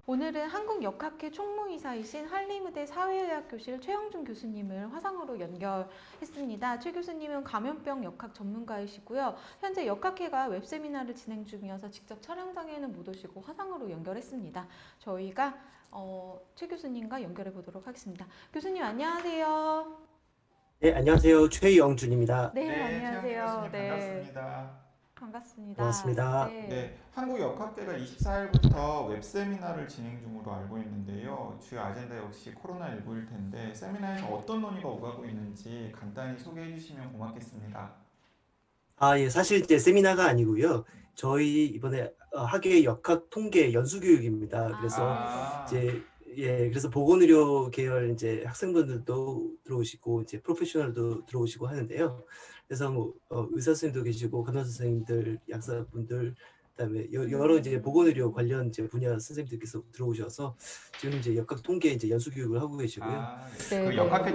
오늘은 한국역학회 총무이사이신 한림의대 사회의학교실 최영준 교수님을 화상으로 연결했습니다. 최 교수님은 감염병 역학 전문가이시고요. 현재 역학회가 웹세미나를 진행 중이어서 직접 촬영장에는 못 오시고 화상으로 연결했습니다. 저희가 최 교수님과 연결해 보도록 하겠습니다. 교수님 안녕하세요. 네, 안녕하세요. 최영준입니다. 네, 네, 안녕하세요. 최영준 교수님 반갑습니다. 반갑습니다. 반갑습니다. 네, 한국역학회가 24일부터 웹세미나를 진행 중으로 알고 있는데요. 주요 아젠다 역시 코로나19일 텐데 세미나에서 어떤 논의가 오가고 있는지 간단히 소개해 주시면 고맙겠습니다. 예, 사실 이제 세미나가 아니고요. 저희 이번에 학예 역학 통계 연수 교육입니다. 그래서 이제 그래서 보건의료 계열 이제 학생분들도 들어오시고 이제 프로페셔널도 들어오시고 하는데요. 그래서 뭐 의사 선생님도 계시고 간호사 선생님들, 약사분들, 그다음에 여러 이제 보건의료 관련 이제 분야 선생님들께서 들어오셔서 지금 이제 역학 통계 이제 연수 교육을 하고 계시고요. 네, 그 네. 역학회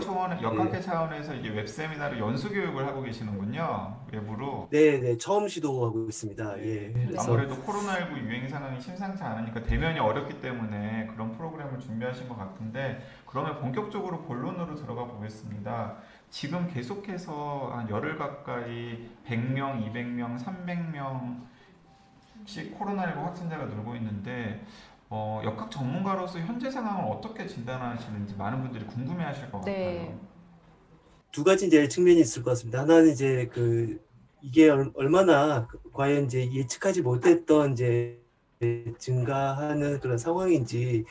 차원에서 이제 웹세미나를 연수 교육을 하고 계시는군요. 외부로. 네, 처음 시도하고 있습니다. 예, 그래서 아무래도 코로나19 유행 상황이 심상치 않으니까 대면이 어렵기 때문에 그런 프로그램을 준비하신 것 같은데, 그러면 본격적으로 본론으로 들어가 보겠습니다. 지금 계속해서 한 열흘 가까이 100명, 200명, 300명씩 코로나19 확진자가 늘고 있는데, 역학 전문가로서 현재 상황을 어떻게 진단하시는지 많은 분들이 궁금해하실 것 네. 같아요. 두 가지 이제 측면이 있을 것 같습니다. 하나는 이제 이게 얼마나 과연 이제 예측하지 못했던 이제 증가하는 그런 상황인지에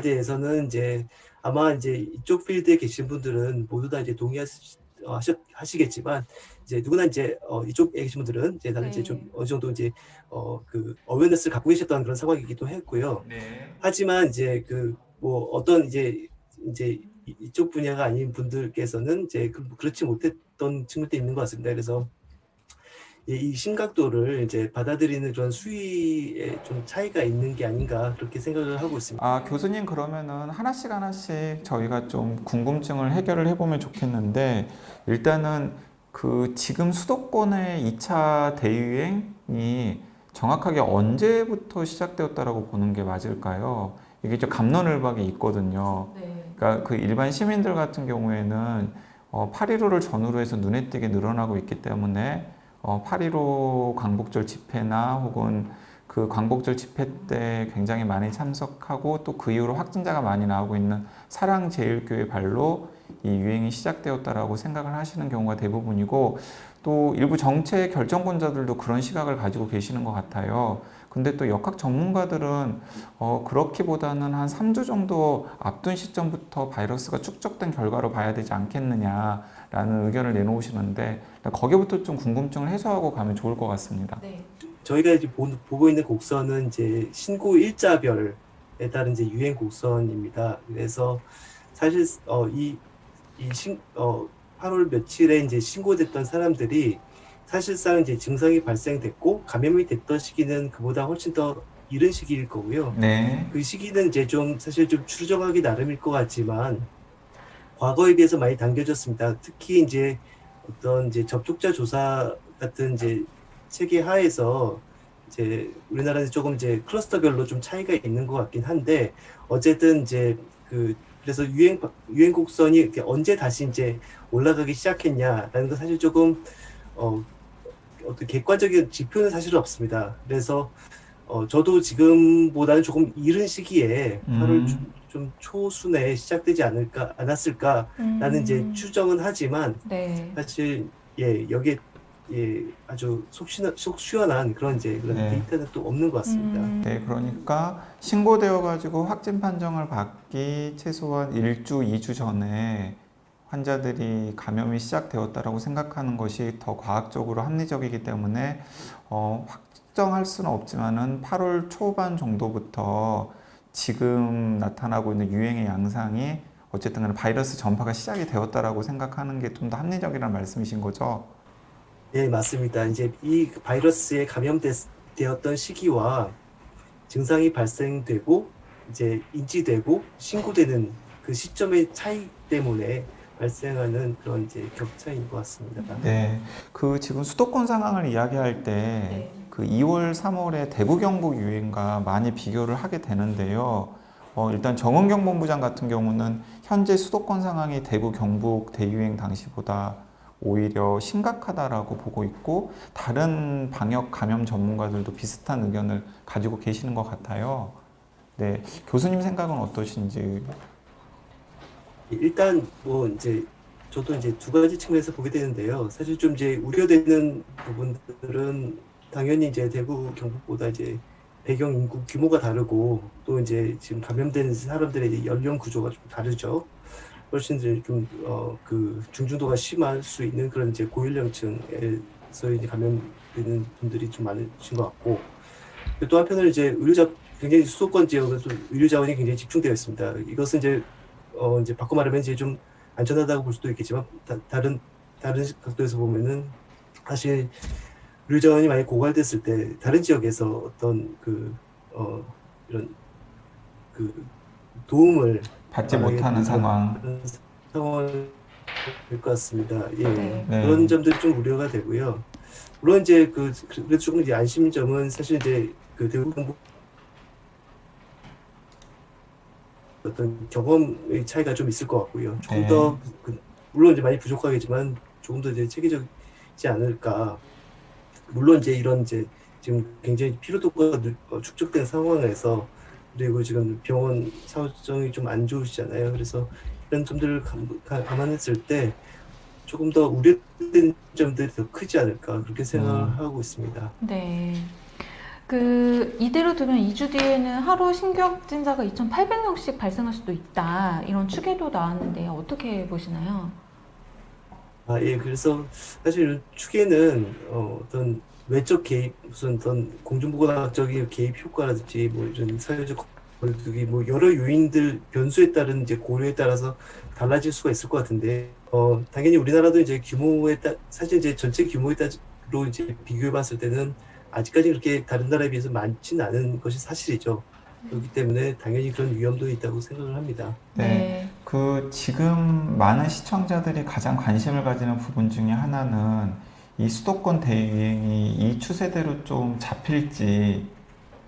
대해서는 이제 아마 이제 이쪽 필드에 계신 분들은 모두 다 이제 동의하시겠지만 이제 누구나 이제 이쪽에 계신 분들은 이제 다들 이제 좀 어느 정도 이제 그 어웨어너스를 갖고 계셨던 그런 상황이기도 했고요. 네. 하지만 이제 뭐 어떤 이제 이쪽 분야가 아닌 분들께서는 이제 그렇지 못했던 측면도 있는 것 같습니다. 그래서 이 심각도를 이제 받아들이는 그런 수위에 좀 차이가 있는 게 아닌가 그렇게 생각을 하고 있습니다. 교수님, 그러면은 하나씩 저희가 좀 궁금증을 해결을 해보면 좋겠는데, 일단은 지금 수도권의 2차 대유행이 정확하게 언제부터 시작되었다라고 보는 게 맞을까요? 이게 좀 갑론을박이 있거든요. 네. 그러니까 그 일반 시민들 같은 경우에는 8.15를 전후로 해서 눈에 띄게 늘어나고 있기 때문에 8.15 광복절 집회나 혹은 그 광복절 집회 때 굉장히 많이 참석하고 또 그 이후로 확진자가 많이 나오고 있는 사랑제일교회 발로 이 유행이 시작되었다라고 생각을 하시는 경우가 대부분이고, 또 일부 정책 결정권자들도 그런 시각을 가지고 계시는 것 같아요. 근데 또 역학 전문가들은 그렇기보다는 한 3주 정도 앞둔 시점부터 바이러스가 축적된 결과로 봐야 되지 않겠느냐라는 의견을 내놓으시는데, 거기부터 좀 궁금증을 해소하고 가면 좋을 것 같습니다. 네. 저희가 이제 보고 있는 곡선은 이제 신고 일자별에 따른 이제 유행 곡선입니다. 그래서 사실 8월 며칠에 이제 신고됐던 사람들이 사실상 이제 증상이 발생됐고 감염이 됐던 시기는 그보다 훨씬 더 이른 시기일 거고요. 네. 그 시기는 이제 사실 좀 추정하기 나름일 것 같지만 과거에 비해서 많이 당겨졌습니다. 특히 이제 어떤 이제 접촉자 조사 같은 이제 체계 하에서 이제 우리나라는 조금 이제 클러스터별로 좀 차이가 있는 것 같긴 한데, 어쨌든 이제 그래서 유행 곡선이 이렇게 언제 다시 이제 올라가기 시작했냐라는 건 사실 조금 어떤 객관적인 지표는 사실 없습니다. 그래서 저도 지금보다는 조금 이른 시기에 8월 좀 초순에 시작되지 않았을까라는 이제 추정은 하지만 네. 사실 여기에 아주 속 시원한 그런 그런 데이터는 또 없는 것 같습니다. 네, 그러니까 신고되어 가지고 확진 판정을 받기 최소한 1주, 2주 전에 환자들이 감염이 시작되었다라고 생각하는 것이 더 과학적으로 합리적이기 때문에 확정할 수는 없지만은 8월 초반 정도부터 지금 나타나고 있는 유행의 양상이 어쨌든 간에 바이러스 전파가 시작이 되었다라고 생각하는 게 좀 더 합리적이라는 말씀이신 거죠? 네, 맞습니다. 이제 이 바이러스에 감염되었던 시기와 증상이 발생되고 이제 인지되고 신고되는 그 시점의 차이 때문에 발생하는 그런 이제 격차인 것 같습니다. 네, 지금 수도권 상황을 이야기할 때 그 2월, 3월에 대구 경북 유행과 많이 비교를 하게 되는데요. 일단 정은경 본부장 같은 경우는 현재 수도권 상황이 대구 경북 대유행 당시보다 오히려 심각하다라고 보고 있고 다른 방역 감염 전문가들도 비슷한 의견을 가지고 계시는 것 같아요. 네, 교수님 생각은 어떠신지? 일단 뭐 이제 저도 이제 두 가지 측면에서 보게 되는데요. 사실 좀 이제 우려되는 부분들은 당연히 이제 대구 경북보다 이제 배경 인구 규모가 다르고 또 이제 지금 감염된 사람들의 이제 연령 구조가 좀 다르죠. 훨씬 이제 좀 그 중증도가 심할 수 있는 그런 이제 고연령층에서 이제 감염되는 분들이 좀 많으신 것 같고 또 한편으로 이제 굉장히 수도권 지역에서 의료 자원이 굉장히 집중되어 있습니다. 이것은 이제 바꿔 말하면 이제 좀 안전하다고 볼 수도 있겠지만 다른 각도에서 보면은 사실 의료 자원이 많이 고갈됐을 때 다른 지역에서 어떤 이런 그 도움을 받지 못하는 상황. 상황일 것 같습니다. 예, 네. 네. 그런 점들이 좀 우려가 되고요. 물론 이제 그래도 조금 이제 안심점은 사실 이제 그 대구 경북 어떤 경험의 차이가 좀 있을 것 같고요. 조금 네. 더 물론 이제 많이 부족하겠지만 조금 더 이제 체계적이지 않을까. 물론 이제 이런 이제 지금 굉장히 피로도가 축적된 상황에서 그리고 지금 병원 사정이 좀 안 좋으시잖아요. 그래서 이런 점들을 감안했을 때 조금 더 우려된 점들이 더 크지 않을까 그렇게 생각하고 있습니다. 네. 이대로 두면 2주 뒤에는 하루 신규 확진자가 2,800명씩 발생할 수도 있다. 이런 추계도 나왔는데요. 어떻게 보시나요? 예, 그래서 사실 추계는 어떤 외적 개입, 무슨 어떤 공중보건학적인 개입 효과라든지 뭐 이런 사회적 거리두기 뭐 여러 요인들 변수에 따른 이제 고려에 따라서 달라질 수가 있을 것 같은데 당연히 우리나라도 이제 사실 이제 전체 규모에 따로 이제 비교해 봤을 때는 아직까지 그렇게 다른 나라에 비해서 많지는 않은 것이 사실이죠. 그렇기 때문에 당연히 그런 위험도 있다고 생각을 합니다. 네. 지금 많은 시청자들이 가장 관심을 가지는 부분 중에 하나는 이 수도권 대유행이 이 추세대로 좀 잡힐지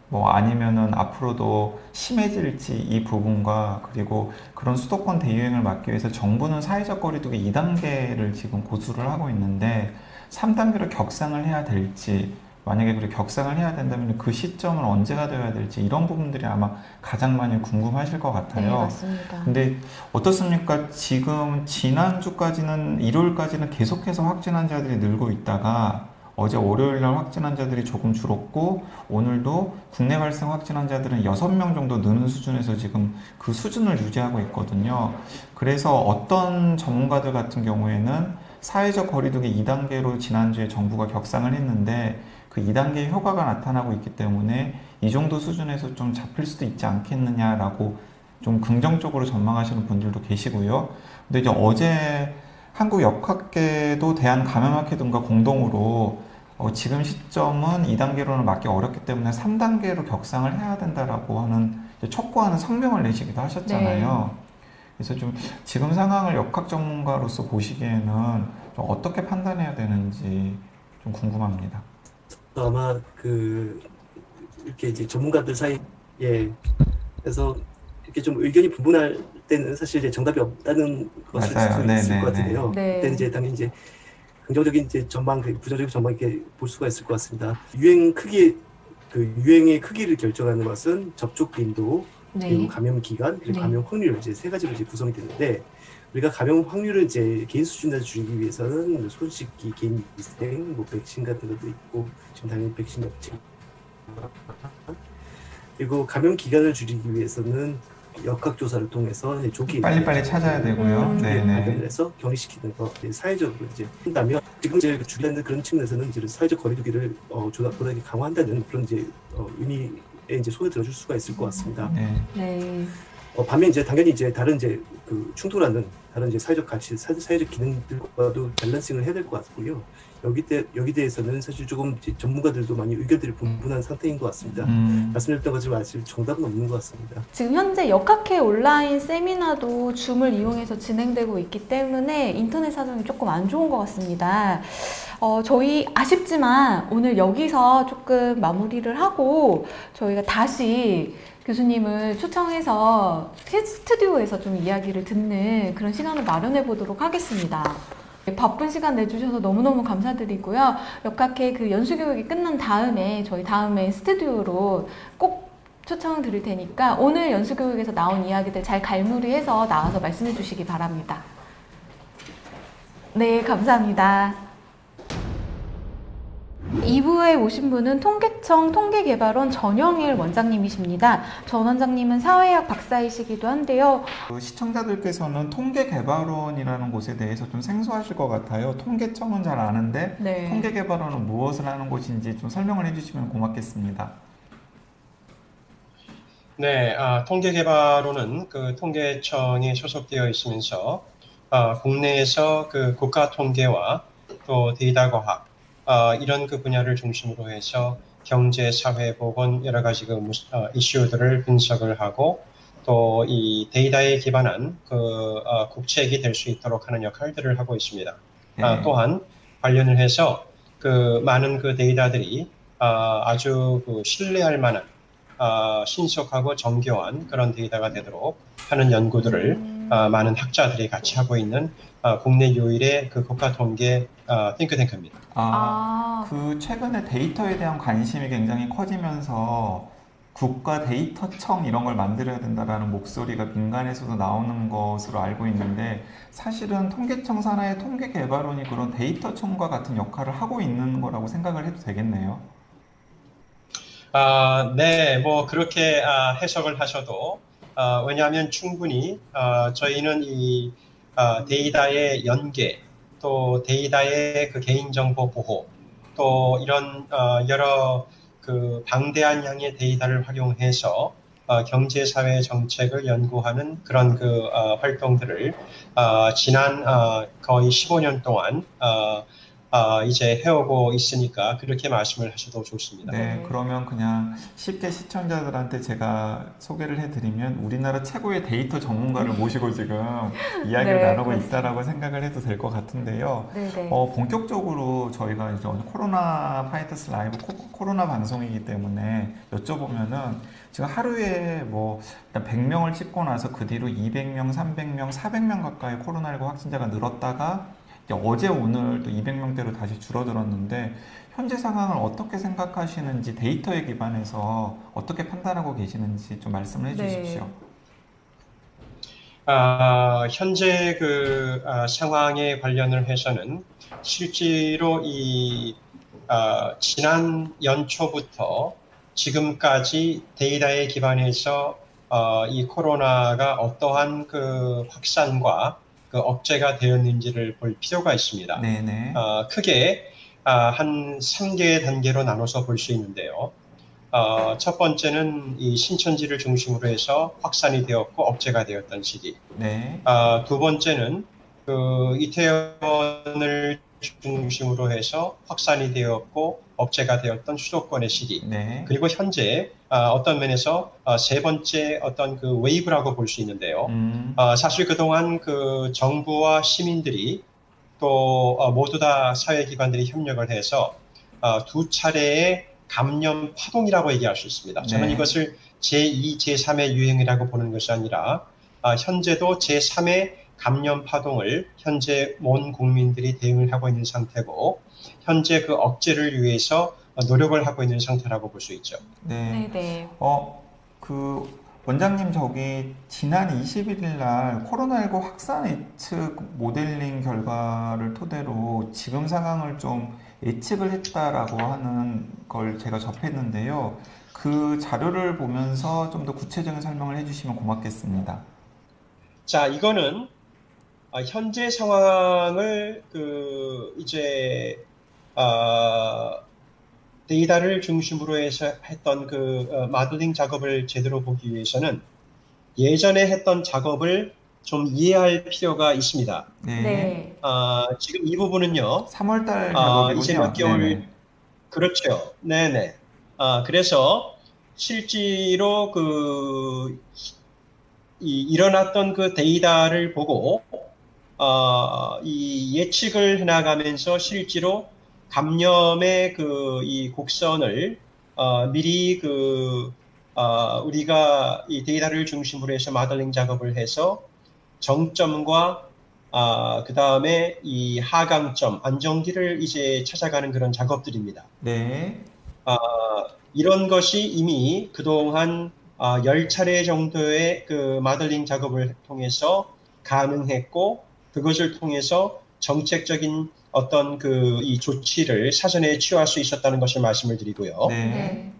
뭐 아니면은 앞으로도 심해질지 이 부분과 그리고 그런 수도권 대유행을 막기 위해서 정부는 사회적 거리두기 2단계를 지금 고수를 하고 있는데 3단계로 격상을 해야 될지 만약에 그렇게 격상을 해야 된다면 그 시점은 언제가 되어야 될지 이런 부분들이 아마 가장 많이 궁금하실 것 같아요. 네, 맞습니다. 근데 어떻습니까? 지금 지난주까지는 일요일까지는 계속해서 확진 환자들이 늘고 있다가 어제 월요일 날 확진 환자들이 조금 줄었고 오늘도 국내 발생 확진 환자들은 6명 정도 느는 수준에서 지금 그 수준을 유지하고 있거든요. 그래서 어떤 전문가들 같은 경우에는 사회적 거리두기 2단계로 지난주에 정부가 격상을 했는데 그 2단계의 효과가 나타나고 있기 때문에 이 정도 수준에서 좀 잡힐 수도 있지 않겠느냐라고 좀 긍정적으로 전망하시는 분들도 계시고요. 근데 이제 어제 한국역학계도 대한감염학회 등과 공동으로 지금 시점은 2단계로는 막기 어렵기 때문에 3단계로 격상을 해야 된다라고 하는 촉구하는 성명을 내시기도 하셨잖아요. 네. 그래서 좀 지금 상황을 역학 전문가로서 보시기에는 좀 어떻게 판단해야 되는지 좀 궁금합니다. 아마 이렇게 이제 전문가들 사이에 그래서 이렇게 좀 의견이 분분할 때는 사실 이제 정답이 없다는 것일 수 있을 것 같은데요. 네. 그때는 이제 당연히 이제 긍정적인 이제 전망, 부정적인 전망 이렇게 볼 수가 있을 것 같습니다. 유행의 크기를 결정하는 것은 접촉 빈도, 그리고 감염 기간, 그리고 네. 감염 확률 이제 세 가지로 이제 구성이 되는데 우리가 감염 확률을 이제 개인 수준에서 줄이기 위해서는 손 씻기, 개인 위생, 뭐 백신 같은 것도 있고 지금 당연히 백신 없지. 그리고 감염 기간을 줄이기 위해서는 역학 조사를 통해서 조기 빨리빨리 찾아야 되고요. 네네. 발견해서 격리시키는 거 사회적으로 이제 한다면 지금 이제 줄이는 그런 측면에서는 이제 사회적 거리두기를 보다 강화한다는 그런 이제 의미에 이제 손에 들어줄 수가 있을 것 같습니다. 네. 네. 반면 이제 당연히 이제 다른 이제 충돌하는 다른 이제 사회적 가치, 사회적 기능들과도 밸런싱을 해야 될 것 같고요. 여기 대해서는 사실 조금 이제 전문가들도 많이 의견들이 분분한 상태인 것 같습니다. 말씀드렸던 것처럼 아직 정답은 없는 것 같습니다. 지금 현재 역학회 온라인 세미나도 줌을 이용해서 진행되고 있기 때문에 인터넷 사정이 조금 안 좋은 것 같습니다. 저희 아쉽지만 오늘 여기서 조금 마무리를 하고 저희가 다시 교수님을 초청해서 스튜디오에서 좀 이야기를 듣는 그런 시간을 마련해 보도록 하겠습니다. 바쁜 시간 내주셔서 너무너무 감사드리고요. 역학회 그 연수교육이 끝난 다음에 저희 다음에 스튜디오로 꼭 초청 드릴 테니까 오늘 연수교육에서 나온 이야기들 잘 갈무리해서 나와서 말씀해 주시기 바랍니다. 네, 감사합니다. 2부에 오신 분은 통계청 통계개발원 전영일 원장님이십니다. 전 원장님은 사회학 박사이시기도 한데요. 시청자들께서는 통계개발원이라는 곳에 대해서 좀 생소하실 것 같아요. 통계청은 잘 아는데 네. 통계개발원은 무엇을 하는 곳인지 좀 설명을 해주시면 고맙겠습니다. 네, 통계개발원은 그 통계청에 소속되어 있으면서 국내에서 그 국가통계와 또 데이터과학 이런 그 분야를 중심으로 해서 경제, 사회, 보건 여러 가지 그 이슈들을 분석을 하고 또 이 데이터에 기반한 그 국책이 될 수 있도록 하는 역할들을 하고 있습니다. 또한 관련을 해서 그 많은 그 데이터들이 아주 그 신뢰할 만한 신속하고 정교한 그런 데이터가 되도록 하는 연구들을 많은 학자들이 같이 하고 있는 국내 유일의 그 국가통계 띵크탱크입니다. 그 최근에 데이터에 대한 관심이 굉장히 커지면서 국가 데이터청 이런 걸 만들어야 된다라는 목소리가 민간에서도 나오는 것으로 알고 있는데 사실은 통계청 산하의 통계개발원이 그런 데이터청과 같은 역할을 하고 있는 거라고 생각을 해도 되겠네요. 네, 뭐 그렇게 해석을 하셔도 왜냐하면 충분히 저희는 이 데이터의 연계 또 데이터의 그 개인정보 보호 또 이런 여러 그 방대한 양의 데이터를 활용해서 경제 사회 정책을 연구하는 그런 그 활동들을 지난 거의 15년 동안 이제 해오고 있으니까 그렇게 말씀을 하셔도 좋습니다. 네, 그러면 그냥 쉽게 시청자들한테 제가 소개를 해드리면 우리나라 최고의 데이터 전문가를 모시고 지금 이야기를 네, 나누고 그렇습니다. 있다라고 생각을 해도 될 것 같은데요. 네네. 본격적으로 저희가 이제 오늘 코로나 파이터스 라이브 코로나 방송이기 때문에 여쭤보면은 지금 하루에 뭐 일단 100명을 찍고 나서 그 뒤로 200명, 300명, 400명 가까이 코로나19 확진자가 늘었다가 어제 오늘 또 200명대로 다시 줄어들었는데 현재 상황을 어떻게 생각하시는지 데이터에 기반해서 어떻게 판단하고 계시는지 좀 말씀을 해주십시오. 현재 그 상황에 관련을 해서는 실제로 이 지난 연초부터 지금까지 데이터에 기반해서 이 코로나가 어떠한 그 확산과 그 억제가 되었는지를 볼 필요가 있습니다. 네네. 크게 한 3개의 단계로 나눠서 볼 수 있는데요. 첫 번째는 이 신천지를 중심으로 해서 확산이 되었고 억제가 되었던 시기. 네. 두 번째는 그 이태원을 중심으로 해서 확산이 되었고 억제가 되었던 수도권의 시기. 네. 그리고 현재 어떤 면에서 세 번째 어떤 그 웨이브라고 볼 수 있는데요. 사실 그동안 그 정부와 시민들이 또 모두 다 사회기관들이 협력을 해서 두 차례의 감염 파동이라고 얘기할 수 있습니다. 저는 네. 이것을 제2, 제3의 유행이라고 보는 것이 아니라 현재도 제3의 감염 파동을 현재 온 국민들이 대응을 하고 있는 상태고 현재 그 억제를 위해서 노력을 하고 있는 상태라고 볼 수 있죠. 네. 네네. 그 원장님 저기 지난 21일 날 코로나19 확산 예측 모델링 결과를 토대로 지금 상황을 좀 예측을 했다라고 하는 걸 제가 접했는데요. 그 자료를 보면서 좀 더 구체적인 설명을 해주시면 고맙겠습니다. 자, 이거는 현재 상황을 그 이제 데이터를 중심으로 해서 했던 그 모델링 작업을 제대로 보기 위해서는 예전에 했던 작업을 좀 이해할 필요가 있습니다. 네. 네. 지금 이 부분은요, 3월달 이제 작업이군요. 몇 개월, 네네. 그렇죠. 네네. 그래서 실제로 일어났던 그 데이터를 보고, 이 예측을 해나가면서 실제로 감염의 이 곡선을 미리 우리가 이 데이터를 중심으로 해서 모델링 작업을 해서 정점과 그 다음에 이 하강점, 안정기를 이제 찾아가는 그런 작업들입니다. 네. 이런 것이 이미 그동안 10차례 정도의 그 모델링 작업을 통해서 가능했고, 그것을 통해서 정책적인 어떤 이 조치를 사전에 취할 수 있었다는 것을 말씀을 드리고요. 네. 네.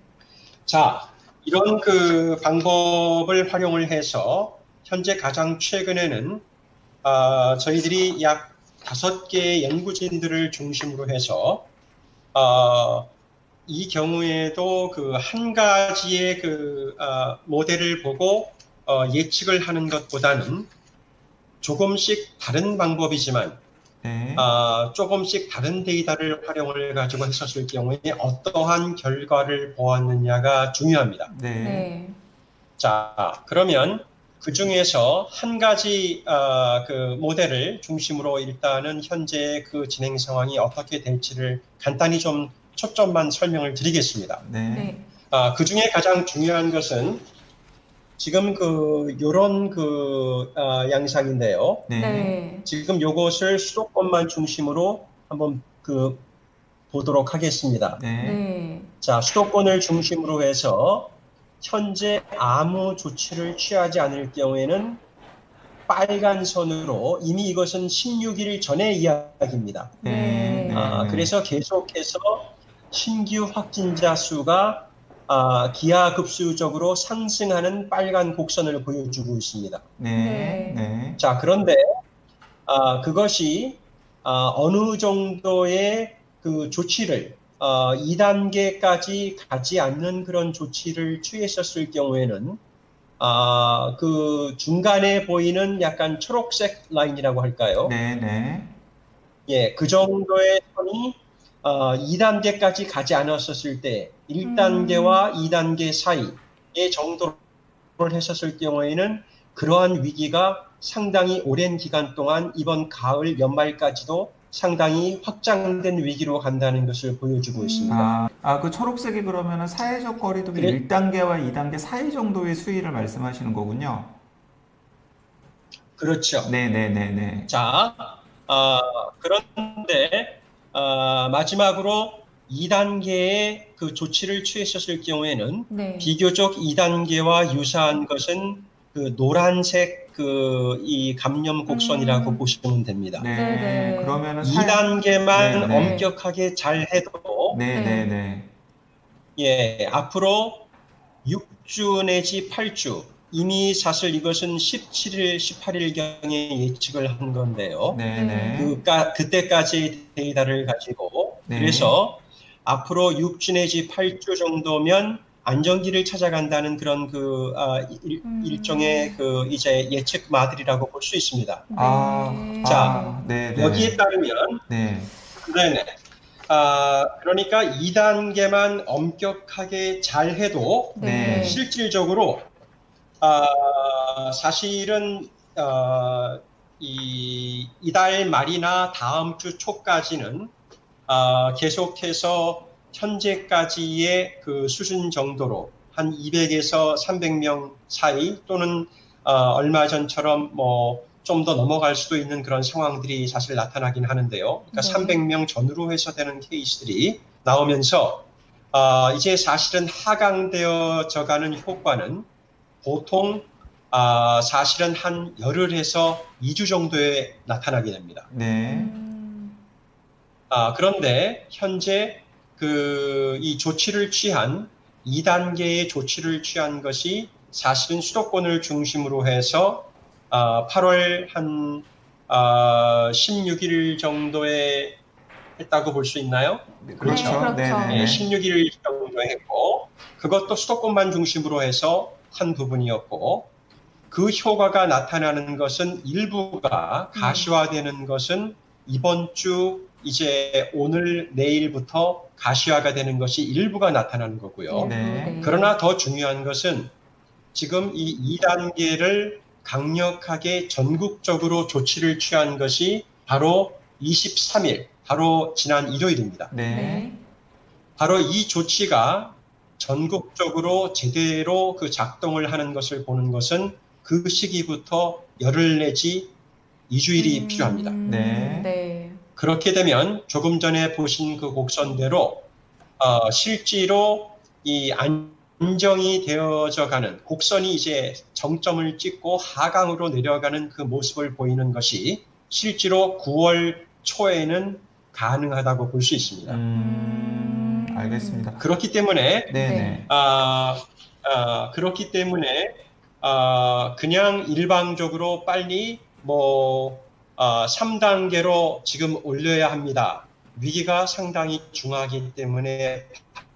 자, 이런 그 방법을 활용을 해서 현재 가장 최근에는 저희들이 약 5개의 연구진들을 중심으로 해서 이 경우에도 그 한 가지의 모델을 보고 예측을 하는 것보다는 조금씩 다른 방법이지만 네. 조금씩 다른 데이터를 활용을 가지고 했었을 경우에 어떠한 결과를 보았느냐가 중요합니다. 네. 네. 자, 그러면 그 중에서 한 가지 그 모델을 중심으로 일단은 현재 그 진행 상황이 어떻게 될지를 간단히 좀 초점만 설명을 드리겠습니다. 네. 네. 그 중에 가장 중요한 것은 지금 요런 양상인데요. 네. 네. 지금 요것을 수도권만 중심으로 한번 보도록 하겠습니다. 네. 네. 자, 수도권을 중심으로 해서 현재 아무 조치를 취하지 않을 경우에는 빨간 선으로 이미 이것은 16일 전의 이야기입니다. 네. 네. 그래서 계속해서 신규 확진자 수가 기하급수적으로 상승하는 빨간 곡선을 보여주고 있습니다. 네. 네. 자, 그런데 그것이 어느 정도의 그 조치를 2단계까지 가지 않는 그런 조치를 취했었을 경우에는 그 중간에 보이는 약간 초록색 라인이라고 할까요? 네. 네. 예, 그 정도의 선이 2단계까지 가지 않았었을 때 1단계와 2단계 사이의 정도를 했었을 경우에는 그러한 위기가 상당히 오랜 기간 동안 이번 가을 연말까지도 상당히 확장된 위기로 간다는 것을 보여주고 있습니다. 그 초록색이 그러면은 사회적 거리두기 그래? 1단계와 2단계 사이 정도의 수위를 말씀하시는 거군요. 그렇죠. 네. 네. 네. 네. 자, 그런데 마지막으로 2단계의 그 조치를 취했었을 경우에는 네. 비교적 2단계와 유사한 것은 그 노란색 이 감염 곡선이라고 보시면 됩니다. 네. 네. 그러면은 2단계만 네, 네. 엄격하게 잘 해도 네. 네. 네. 예, 앞으로 6주 내지 8주 이미 사실 이것은 17일, 18일경에 예측을 한 건데요. 네. 네. 그때까지의 데이터를 가지고 네. 그래서 앞으로 6주 내지 8주 정도면 안정기를 찾아간다는 그런 일종의 이제 예측 마들이라고 볼 수 있습니다. 네. 자, 네. 네. 여기에 따르면 네. 네네. 그러니까 2단계만 엄격하게 잘 해도 네. 실질적으로 사실은 이달 말이나 다음 주 초까지는 계속해서 현재까지의 그 수준 정도로 한 200에서 300명 사이 또는 얼마 전처럼 좀 더 넘어갈 수도 있는 그런 상황들이 사실 나타나긴 하는데요. 그러니까 네. 300명 전후로 해서 되는 케이스들이 나오면서 이제 사실은 하강되어져 가는 효과는 보통 사실은 한 열흘 해서 2주 정도에 나타나게 됩니다. 네. 그런데 현재 이 조치를 취한 2단계의 조치를 취한 것이 사실은 수도권을 중심으로 해서 8월 한 16일 정도에 했다고 볼 수 있나요? 그렇죠. 그렇죠. 네. 네, 네. 16일 정도 했고 그것도 수도권만 중심으로 해서 한 부분이었고 그 효과가 나타나는 것은 일부가 가시화되는 것은 이번 주 이제 오늘 내일부터 가시화가 되는 것이 일부가 나타나는 거고요. 네. 그러나 더 중요한 것은 지금 이 2단계를 강력하게 전국적으로 조치를 취한 것이 바로 23일, 바로 지난 일요일입니다. 네. 바로 이 조치가 전국적으로 제대로 그 작동을 하는 것을 보는 것은 그 시기부터 열흘 내지 2주일이 필요합니다. 네. 네. 그렇게 되면 조금 전에 보신 그 곡선대로 실제로 이 안정이 되어져 가는 곡선이 이제 정점을 찍고 하강으로 내려가는 그 모습을 보이는 것이 실제로 9월 초에는 가능하다고 볼 수 있습니다. 알겠습니다. 그렇기 때문에 네네. 그렇기 때문에 그냥 일방적으로 빨리 3단계로 지금 올려야 합니다. 위기가 상당히 중하기 때문에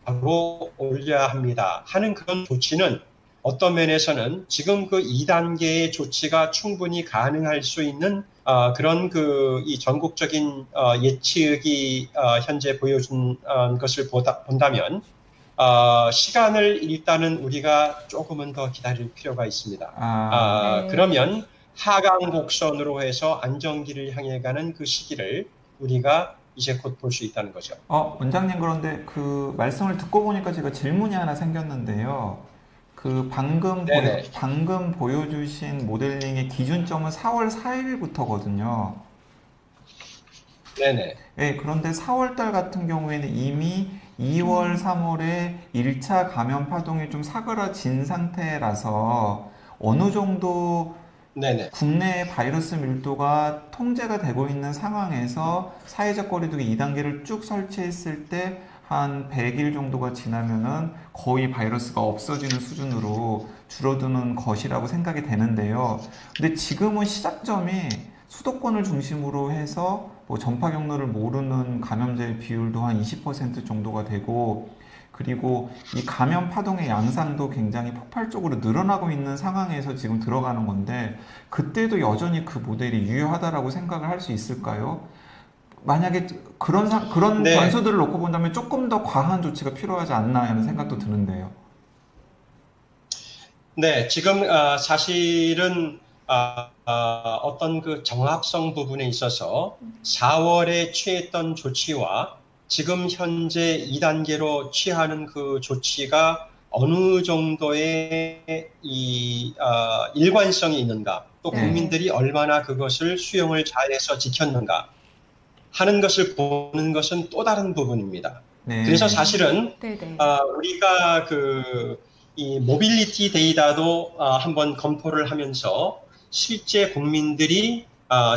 바로 올려야 합니다. 하는 그런 조치는 어떤 면에서는 지금 그 2단계의 조치가 충분히 가능할 수 있는 그런 이 전국적인 예측이 현재 보여준 것을 본다면 시간을 일단은 우리가 조금은 더 기다릴 필요가 있습니다. 네. 그러면 하강 곡선으로 해서 안정기를 향해 가는 그 시기를 우리가 이제 곧 볼 수 있다는 거죠. 원장님, 그런데 그 말씀을 듣고 보니까 제가 질문이 하나 생겼는데요. 그 방금 보여주신 모델링의 기준점은 4월 4일부터거든요. 네네. 네, 그런데 4월달 같은 경우에는 이미 2월, 3월에 1차 감염 파동이 좀 사그라진 상태라서 어느 정도 네네. 국내 바이러스 밀도가 통제가 되고 있는 상황에서 사회적 거리두기 2단계를 쭉 설치했을 때 한 100일 정도가 지나면은 거의 바이러스가 없어지는 수준으로 줄어드는 것이라고 생각이 되는데요. 근데 지금은 시작점이 수도권을 중심으로 해서 전파 경로를 모르는 감염자의 비율도 한 20% 정도가 되고, 그리고 이 감염 파동의 양상도 굉장히 폭발적으로 늘어나고 있는 상황에서 지금 들어가는 건데, 그때도 여전히 그 모델이 유효하다라고 생각을 할 수 있을까요? 만약에 그런 네. 변수들을 놓고 본다면 조금 더 과한 조치가 필요하지 않나 하는 생각도 드는데요. 네, 지금 사실은 어떤 그 정합성 부분에 있어서 4월에 취했던 조치와 지금 현재 2단계로 취하는 그 조치가 어느 정도의 일관성이 있는가, 또 네. 국민들이 얼마나 그것을 수용을 잘해서 지켰는가 하는 것을 보는 것은 또 다른 부분입니다. 네. 그래서 사실은 네네. 우리가 이 모빌리티 데이터도 한번 검토를 하면서 실제 국민들이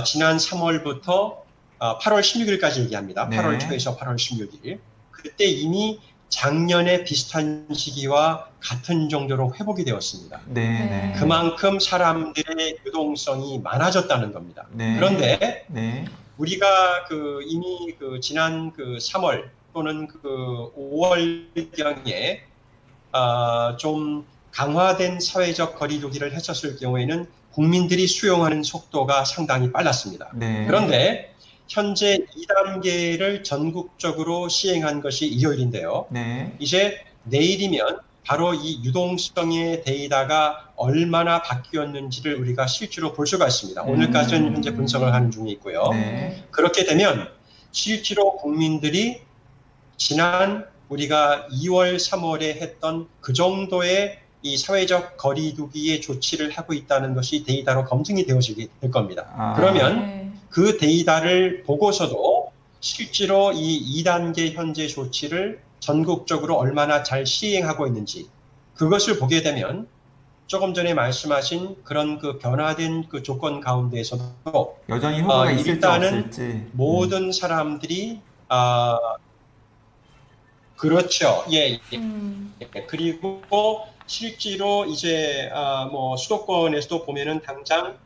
지난 3월부터 8월 16일까지 얘기합니다. 네. 8월 초에서 8월 16일. 그때 이미 작년에 비슷한 시기와 같은 정도로 회복이 되었습니다. 네. 그만큼 사람들의 유동성이 많아졌다는 겁니다. 네. 그런데 네. 우리가 이미 지난 3월 또는 5월경에 좀 강화된 사회적 거리두기를 했었을 경우에는 국민들이 수용하는 속도가 상당히 빨랐습니다. 네. 그런데 현재 2단계를 전국적으로 시행한 것이 일요일인데요. 네. 이제 내일이면 바로 이 유동성의 데이터가 얼마나 바뀌었는지를 우리가 실제로 볼 수가 있습니다. 오늘까지는 현재 분석을 하는 중에 있고요. 네. 그렇게 되면 실제로 국민들이 지난 우리가 2월, 3월에 했던 그 정도의 이 사회적 거리두기의 조치를 하고 있다는 것이 데이터로 검증이 되어지게 될 겁니다. 그러면 네. 그 데이터를 보고서도 실제로 이 2단계 현재 조치를 전국적으로 얼마나 잘 시행하고 있는지 그것을 보게 되면 조금 전에 말씀하신 그런 변화된 조건 가운데에서도 여전히 효과가 있을지 일단은 없을지. 모든 사람들이 그렇죠. 예. 그리고 실제로 이제 수도권에서도 보면은 당장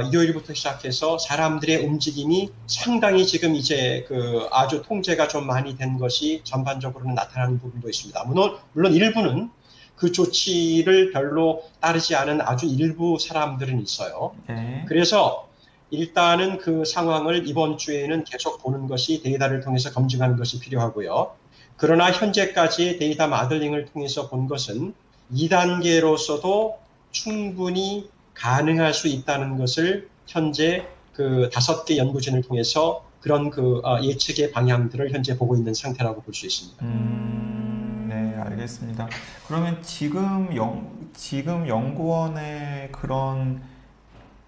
일요일부터 시작해서 사람들의 움직임이 상당히 지금 이제 아주 통제가 좀 많이 된 것이 전반적으로는 나타나는 부분도 있습니다. 물론 일부는 그 조치를 별로 따르지 않은 아주 일부 사람들은 있어요. 네. 그래서 일단은 그 상황을 이번 주에는 계속 보는 것이 데이터를 통해서 검증하는 것이 필요하고요. 그러나 현재까지 데이터 마들링을 통해서 본 것은 2단계로서도 충분히 가능할 수 있다는 것을 현재 그 5개 연구진을 통해서 그런 그 예측의 방향들을 현재 보고 있는 상태라고 볼 수 있습니다. 네, 알겠습니다. 그러면 지금 연구원의 그런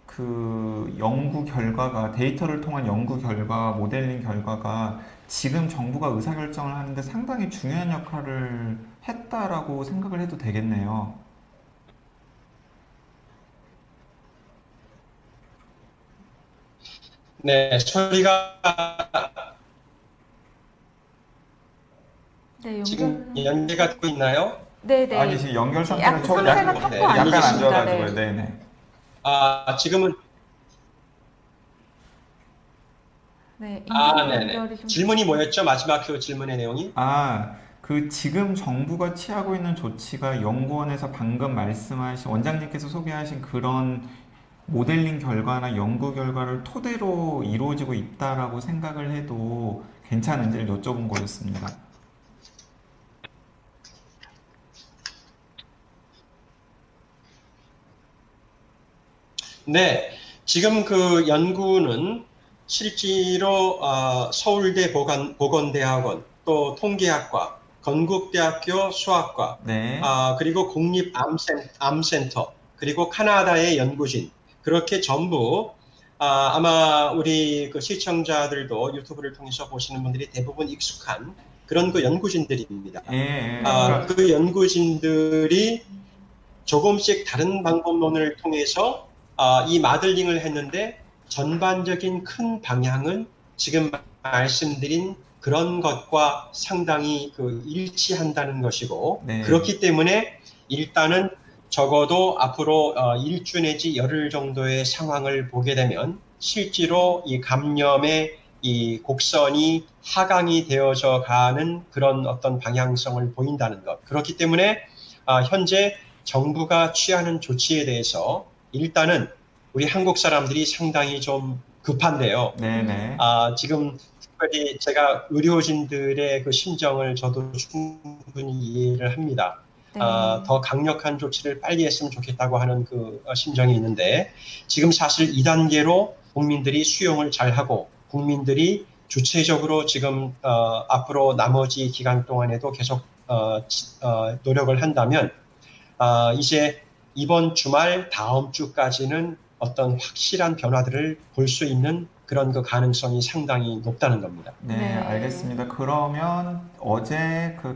그 연구 결과가, 데이터를 통한 연구 결과, 모델링 결과가 지금 정부가 의사결정을 하는데 상당히 중요한 역할을 했다라고 생각을 해도 되겠네요. 네, 소리가 네, 지금 연결. 연계가 되고 있나요? 네네. 아니, 지금 연결 상태는 약간 상태가 조금 안 약간 안 좋습니다. 좋아가지고요. 네. 네네. 지금은 네, 네네. 연결이 좀. 질문이 뭐였죠? 마지막 그 질문의 내용이? 그 지금 정부가 취하고 있는 조치가 연구원에서 방금 말씀하신 원장님께서 소개하신 그런 모델링 결과나 연구 결과를 토대로 이루어지고 있다라고 생각을 해도 괜찮은지를 여쭤본 거였습니다. 네, 지금 그 연구는 실제로 서울대 보건대학원, 또 통계학과, 건국대학교 수학과, 네. 그리고 국립암센터, 그리고 카나다의 연구진, 그렇게 전부 아마 우리 그 시청자들도 유튜브를 통해서 보시는 분들이 대부분 익숙한 그런 그 연구진들입니다. 예, 그 연구진들이 조금씩 다른 방법론을 통해서 이 마들링을 했는데 전반적인 큰 방향은 지금 말씀드린 그런 것과 상당히 그 일치한다는 것이고, 네. 그렇기 때문에 일단은 적어도 앞으로 일주 내지 열흘 정도의 상황을 보게 되면 실제로 이 감염의 이 곡선이 하강이 되어져 가는 그런 어떤 방향성을 보인다는 것. 그렇기 때문에 현재 정부가 취하는 조치에 대해서 일단은 우리 한국 사람들이 상당히 좀 급한데요. 네네. 지금 특별히 제가 의료진들의 그 심정을 저도 충분히 이해를 합니다. 네. 더 강력한 조치를 빨리 했으면 좋겠다고 하는 그 심정이 있는데, 지금 사실 2단계로 국민들이 수용을 잘하고 국민들이 주체적으로 지금 앞으로 나머지 기간 동안에도 계속 노력을 한다면 이제 이번 주말 다음 주까지는 어떤 확실한 변화들을 볼 수 있는 그런 그 가능성이 상당히 높다는 겁니다. 네, 알겠습니다. 그러면 어제 그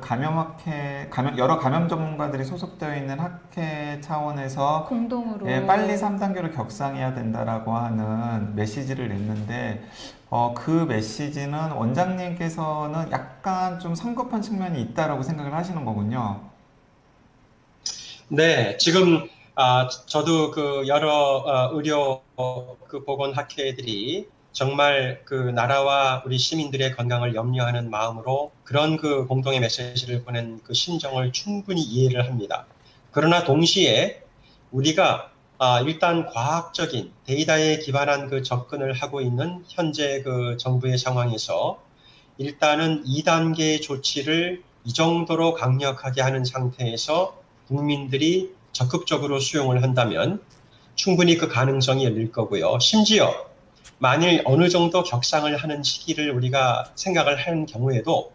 여러 감염 전문가들이 소속되어 있는 학회 차원에서 공동으로 빨리 3단계로 격상해야 된다라고 하는 메시지를 냈는데, 그 메시지는 원장님께서는 약간 좀 성급한 측면이 있다라고 생각을 하시는 거군요. 네, 지금 저도 그 여러 의료 그 보건 학회들이 정말 그 나라와 우리 시민들의 건강을 염려하는 마음으로 그런 그 공동의 메시지를 보낸 그 심정을 충분히 이해를 합니다. 그러나 동시에 우리가 일단 과학적인 데이터에 기반한 그 접근을 하고 있는 현재 그 정부의 상황에서 일단은 2단계 조치를 이 정도로 강력하게 하는 상태에서 국민들이 적극적으로 수용을 한다면 충분히 그 가능성이 열릴 거고요. 심지어 만일 어느 정도 격상을 하는 시기를 우리가 생각을 하는 경우에도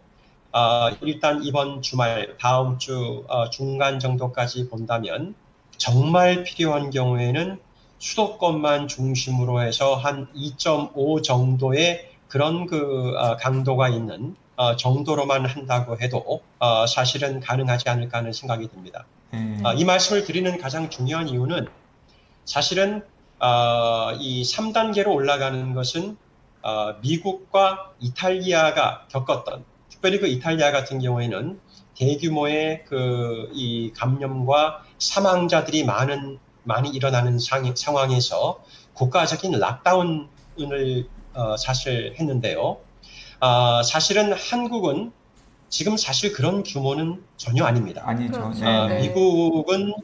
일단 이번 주말, 다음 주 중간 정도까지 본다면 정말 필요한 경우에는 수도권만 중심으로 해서 한 2.5 정도의 그런 그 강도가 있는 정도로만 한다고 해도 사실은 가능하지 않을까 하는 생각이 듭니다. 이 말씀을 드리는 가장 중요한 이유는 사실은 이 3단계로 올라가는 것은 미국과 이탈리아가 겪었던, 특별히 그 이탈리아 같은 경우에는 대규모의 그 이 감염과 사망자들이 많이 일어나는 상황에서 국가적인 락다운을 사실 했는데요. 사실은 한국은 지금 사실 그런 규모는 전혀 아닙니다. 아니죠. 그렇죠. 네, 네. 미국은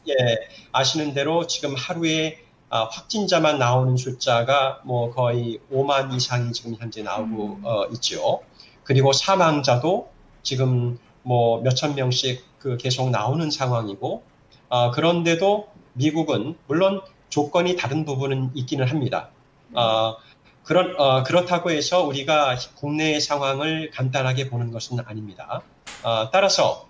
아시는 대로 지금 하루에 확진자만 나오는 숫자가 뭐 거의 5만 이상이 지금 현재 나오고 있죠. 그리고 사망자도 지금 뭐 몇천 명씩 계속 나오는 상황이고, 그런데도 미국은 물론 조건이 다른 부분은 있기는 합니다. 그렇다고 해서 우리가 국내의 상황을 간단하게 보는 것은 아닙니다. 따라서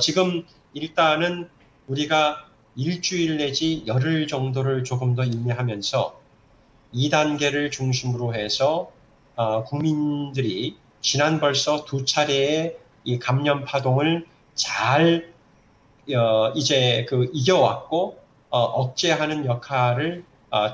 지금 일단은 우리가 일주일 내지 열흘 정도를 조금 더 인내하면서 2단계를 중심으로 해서 국민들이 지난 벌써 2차례의 이 감염 파동을 잘 이제 이겨왔고 억제하는 역할을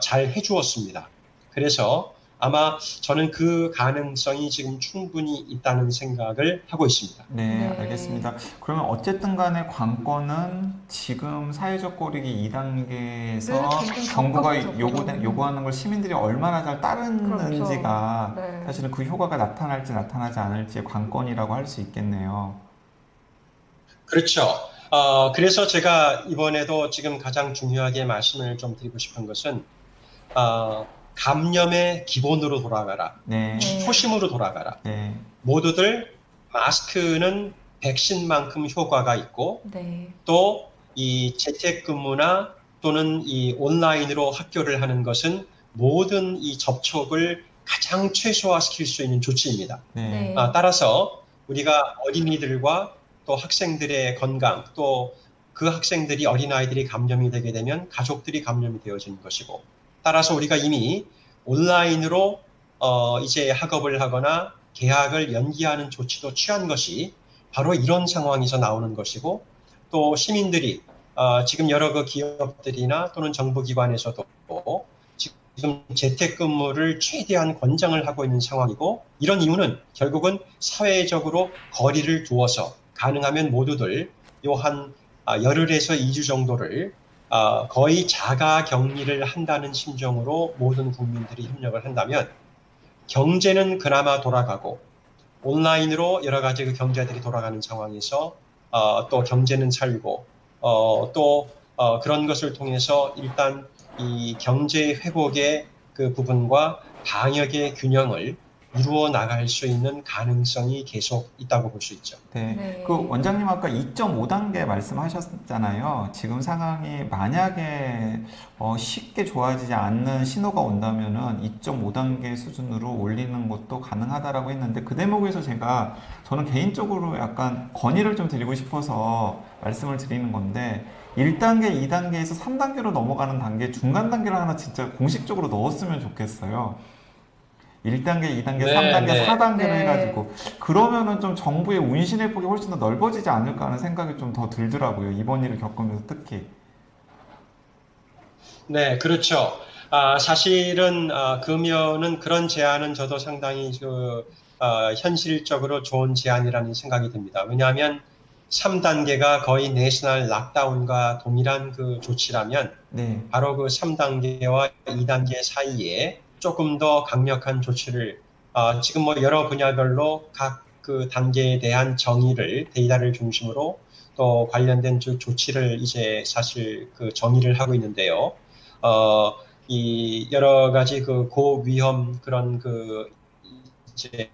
잘 해주었습니다. 그래서 아마 저는 그 가능성이 지금 충분히 있다는 생각을 하고 있습니다. 네, 네. 알겠습니다. 그러면 어쨌든 간에 관건은 지금 사회적 거리기 2단계에서 굉장히 정부가 적극적으로. 요구하는 걸 시민들이 얼마나 잘 따르는지가 그렇죠. 네. 사실은 그 효과가 나타날지 나타나지 않을지의 관건이라고 할 수 있겠네요. 그렇죠. 그래서 제가 이번에도 지금 가장 중요하게 말씀을 좀 드리고 싶은 것은 감염의 기본으로 돌아가라. 네, 네. 초심으로 돌아가라. 네, 모두들 마스크는 백신만큼 효과가 있고 네. 또 이 재택근무나 또는 이 온라인으로 학교를 하는 것은 모든 이 접촉을 가장 최소화시킬 수 있는 조치입니다. 네, 네. 따라서 우리가 어린이들과 또 학생들의 건강, 또 그 학생들이 어린아이들이 감염이 되게 되면 가족들이 감염이 되어지는 것이고, 따라서 우리가 이미 온라인으로 이제 학업을 하거나 개학을 연기하는 조치도 취한 것이 바로 이런 상황에서 나오는 것이고, 또 시민들이 지금 여러 그 기업들이나 또는 정부기관에서도 지금 재택근무를 최대한 권장을 하고 있는 상황이고, 이런 이유는 결국은 사회적으로 거리를 두어서 가능하면 모두들 요한 열흘에서 2주 정도를 거의 자가 격리를 한다는 심정으로 모든 국민들이 협력을 한다면 경제는 그나마 돌아가고 온라인으로 여러 가지 그 경제들이 돌아가는 상황에서 또 경제는 살고 또 그런 것을 통해서 일단 이 경제 회복의 그 부분과 방역의 균형을 이루어 나갈 수 있는 가능성이 계속 있다고 볼 수 있죠. 네. 네. 그 원장님 아까 2.5단계 말씀하셨잖아요. 지금 상황이 만약에 쉽게 좋아지지 않는 신호가 온다면은 2.5단계 수준으로 올리는 것도 가능하다라고 했는데 그 대목에서 저는 개인적으로 약간 건의를 좀 드리고 싶어서 말씀을 드리는 건데 1단계, 2단계에서 3단계로 넘어가는 단계 중간 단계를 하나 진짜 공식적으로 넣었으면 좋겠어요. 1단계, 2단계, 네, 3단계, 네. 4단계로 네. 해가지고 그러면은 좀 정부의 운신의 폭이 훨씬 더 넓어지지 않을까 하는 생각이 좀 더 들더라고요. 이번 일을 겪으면서 특히. 네, 그렇죠. 사실은 그러면은 그런 제안은 저도 상당히 현실적으로 좋은 제안이라는 생각이 듭니다. 왜냐하면 3단계가 거의 내셔널 락다운과 동일한 그 조치라면 네, 바로 그 3단계와 2단계 사이에 조금 더 강력한 조치를 지금 뭐 여러 분야별로 각 그 단계에 대한 정의를 데이터를 중심으로 또 관련된 조치를 이제 사실 그 정의를 하고 있는데요. 이 여러 가지 그 고위험 그런 그 이제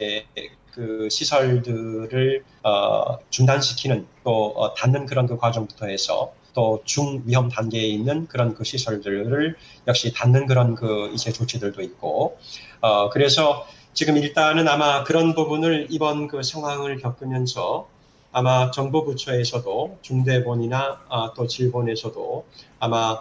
그 시설들을 중단시키는 또 닫는 그런 그 과정부터 해서 또 중위험 단계에 있는 그런 그 시설들을 역시 닫는 그런 그 이제 조치들도 있고, 그래서 지금 일단은 아마 그런 부분을 이번 그 상황을 겪으면서 아마 정부 부처에서도 중대본이나 또 질본에서도 아마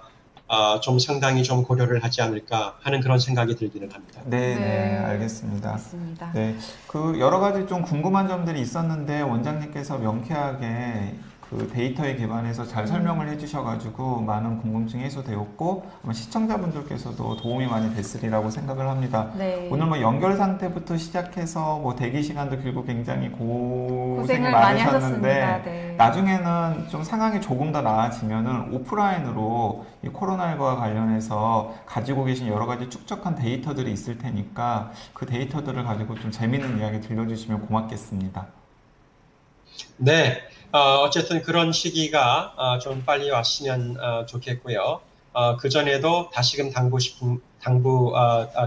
좀 상당히 좀 고려를 하지 않을까 하는 그런 생각이 들기는 합니다. 네, 네, 네. 알겠습니다. 맞습니다. 네, 그 여러 가지 좀 궁금한 점들이 있었는데 원장님께서 명쾌하게 그 데이터에 기반해서 잘 설명을 해주셔가지고 많은 궁금증이 해소되었고 아마 시청자분들께서도 도움이 많이 됐으리라고 생각을 합니다. 네. 오늘 뭐 연결 상태부터 시작해서 뭐 대기 시간도 길고 굉장히 고생이 고생을 많이 많으셨는데 하셨습니다. 네. 나중에는 좀 상황이 조금 더 나아지면은 오프라인으로 이 코로나19와 관련해서 가지고 계신 여러 가지 축적한 데이터들이 있을 테니까 그 데이터들을 가지고 좀 재밌는 이야기 들려주시면 고맙겠습니다. 네, 어쨌든 그런 시기가 좀 빨리 왔으면 좋겠고요. 그 전에도 다시금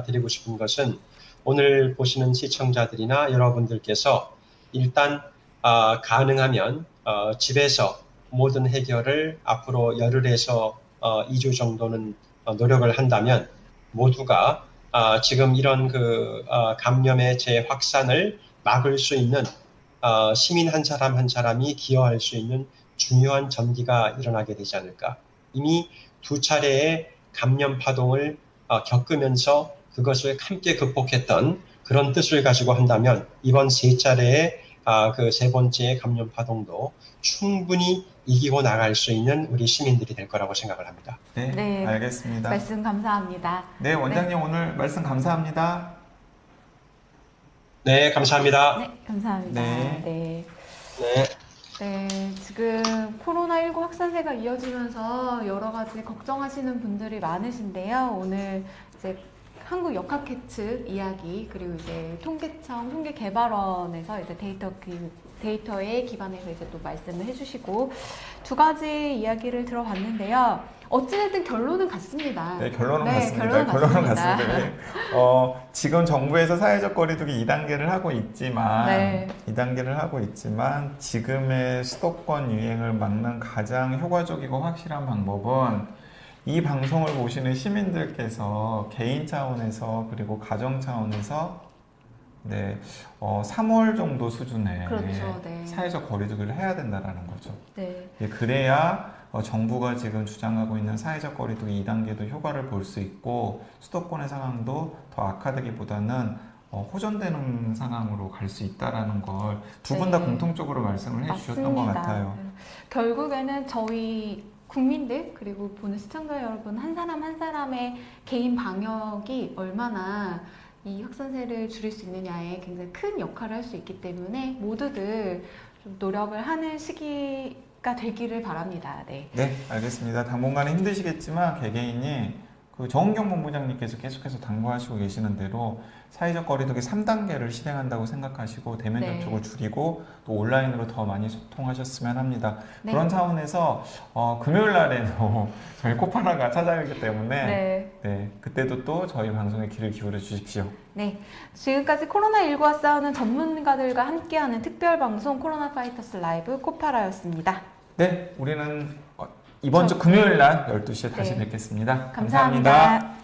드리고 싶은 것은 오늘 보시는 시청자들이나 여러분들께서 일단 가능하면 집에서 모든 해결을 앞으로 열흘에서 2주 정도는 노력을 한다면 모두가 지금 이런 감염의 재확산을 막을 수 있는 시민 한 사람 한 사람이 기여할 수 있는 중요한 전기가 일어나게 되지 않을까. 이미 2차례의 감염 파동을 겪으면서 그것을 함께 극복했던 그런 뜻을 가지고 한다면 이번 3차례의 그 3번째 감염 파동도 충분히 이기고 나갈 수 있는 우리 시민들이 될 거라고 생각을 합니다. 네, 네, 알겠습니다. 말씀 감사합니다. 네, 원장님 오늘 말씀 감사합니다. 네, 감사합니다. 네, 감사합니다. 네. 네. 네. 네, 지금 코로나19 확산세가 이어지면서 여러 가지 걱정하시는 분들이 많으신데요. 오늘 이제 한국역학회 측 이야기 그리고 이제 통계청 통계개발원에서 이제 데이터에 기반해서 이제 또 말씀을 해주시고 두 가지 이야기를 들어봤는데요. 어찌됐든 결론은 같습니다. 네, 결론은 네, 같습니다. 결론은 같습니다. 네. 지금 정부에서 사회적 거리두기 2단계를 하고 있지만, 네. 2단계를 하고 있지만, 지금의 수도권 유행을 막는 가장 효과적이고 확실한 방법은 이 방송을 보시는 시민들께서 개인 차원에서 그리고 가정 차원에서 네, 3월 정도 수준의 그렇죠, 네. 사회적 거리두기를 해야 된다라는 거죠. 네. 예, 그래야 정부가 지금 주장하고 있는 사회적 거리두기 2단계도 효과를 볼 수 있고 수도권의 상황도 더 악화되기보다는 호전되는 상황으로 갈 수 있다라는 걸 두 분 다 네. 공통적으로 말씀을 해주셨던 것 같아요. 결국에는 저희 국민들 그리고 보는 시청자 여러분 한 사람 한 사람의 개인 방역이 얼마나 이 확산세를 줄일 수 있느냐에 굉장히 큰 역할을 할 수 있기 때문에 모두들 좀 노력을 하는 시기가 되기를 바랍니다. 네. 네, 알겠습니다. 당분간은 힘드시겠지만 개개인이 그 정은경 본부장님께서 계속해서 당부하시고 계시는 대로 사회적 거리두기 3단계를 실행한다고 생각하시고 대면 네. 접촉을 줄이고 또 온라인으로 더 많이 소통하셨으면 합니다. 네. 그런 차원에서 금요일 날에도 저희 코파라가 찾아가기 때문에 네. 네, 그때도 또 저희 방송에 귀를 기울여 주십시오. 네. 지금까지 코로나19와 싸우는 전문가들과 함께하는 특별방송 코로나 파이터스 라이브 코파라였습니다. 네, 우리는 이번 주 금요일 날 12시에 다시 네. 뵙겠습니다. 감사합니다.